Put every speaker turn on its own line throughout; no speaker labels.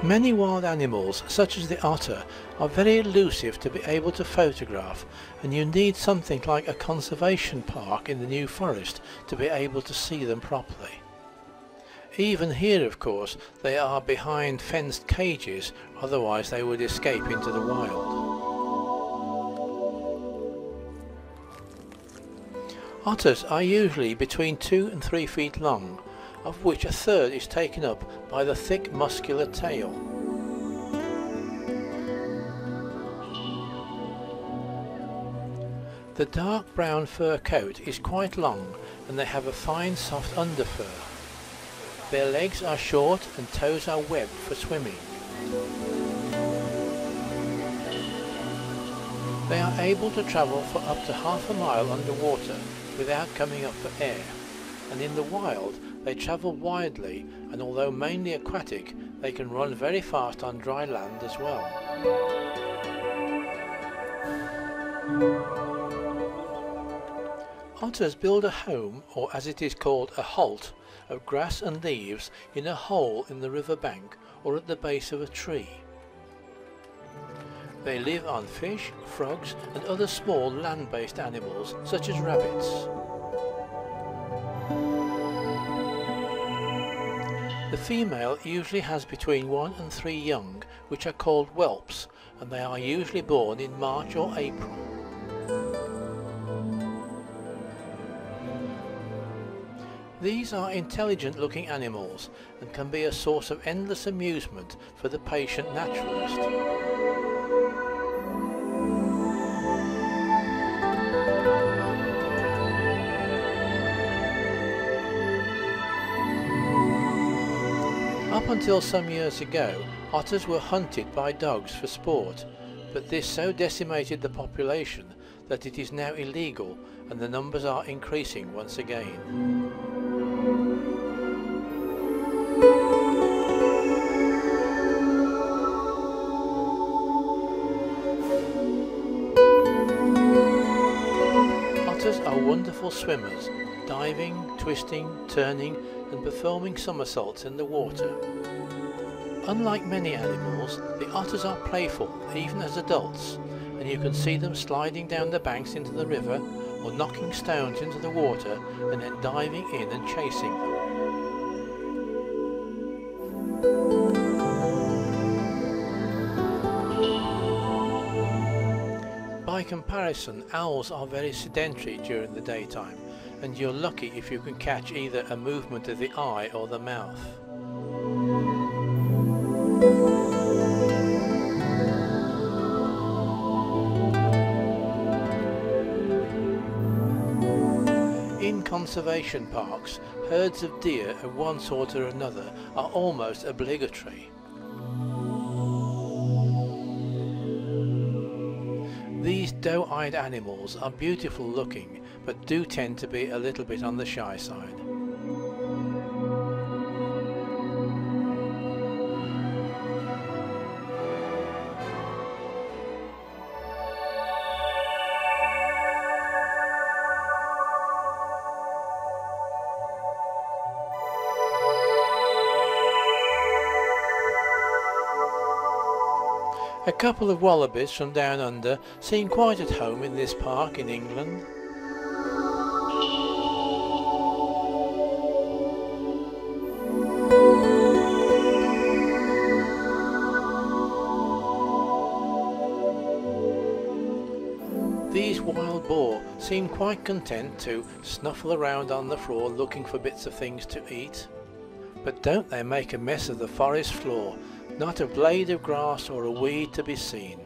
Many wild animals, such as the otter, are very elusive to be able to photograph, and you need something like a conservation park in the New Forest to be able to see them properly. Even here, of course, they are behind fenced cages, otherwise they would escape into the wild. Otters are usually between 2 and 3 feet long, of which a third is taken up by the thick muscular tail. The dark brown fur coat is quite long, and they have a fine soft underfur. Their legs are short and toes are webbed for swimming. They are able to travel for up to half a mile underwater without coming up for air, and in the wild they travel widely, and although mainly aquatic, they can run very fast on dry land as well. Otters build a home, or as it is called a holt, of grass and leaves in a hole in the river bank or at the base of a tree. They live on fish, frogs and other small land-based animals such as rabbits. The female usually has between 1 and 3 young, which are called whelps, and they are usually born in March or April. These are intelligent looking animals and can be a source of endless amusement for the patient naturalist. Up until some years ago, otters were hunted by dogs for sport, but this so decimated the population that it is now illegal and the numbers are increasing once again. Otters are wonderful swimmers, diving, twisting, turning and performing somersaults in the water. Unlike many animals, the otters are playful even as adults, and you can see them sliding down the banks into the river or knocking stones into the water and then diving in and chasing them. By comparison, owls are very sedentary during the daytime, and you're lucky if you can catch either a movement of the eye or the mouth. In conservation parks, herds of deer of one sort or another are almost obligatory. These doe-eyed animals are beautiful looking, but do tend to be a little bit on the shy side. A couple of wallabies from down under seem quite at home in this park in England. These wild boar seem quite content to snuffle around on the floor looking for bits of things to eat. But don't they make a mess of the forest floor? Not a blade of grass or a weed to be seen.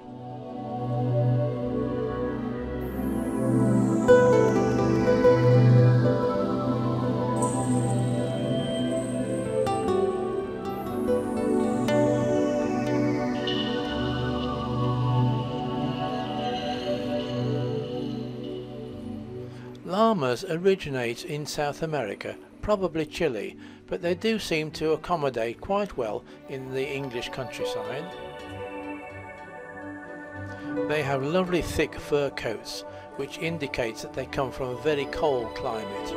Llamas originate in South America, probably Chile, but they do seem to accommodate quite well in the English countryside. They have lovely thick fur coats, which indicates that they come from a very cold climate.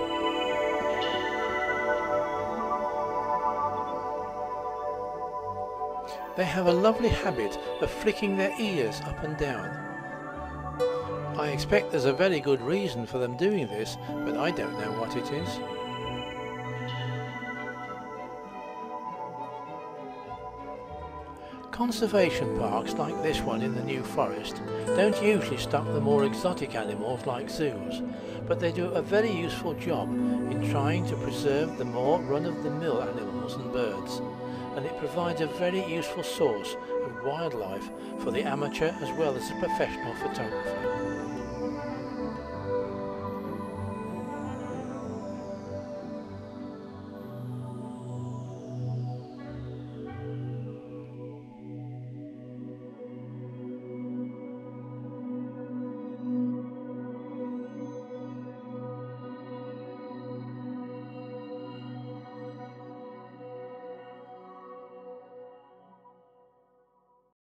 They have a lovely habit of flicking their ears up and down. I expect there's a very good reason for them doing this, but I don't know what it is. Conservation parks like this one in the New Forest don't usually stock the more exotic animals like zoos, but they do a very useful job in trying to preserve the more run-of-the-mill animals and birds, and it provides a very useful source of wildlife for the amateur as well as the professional photographer.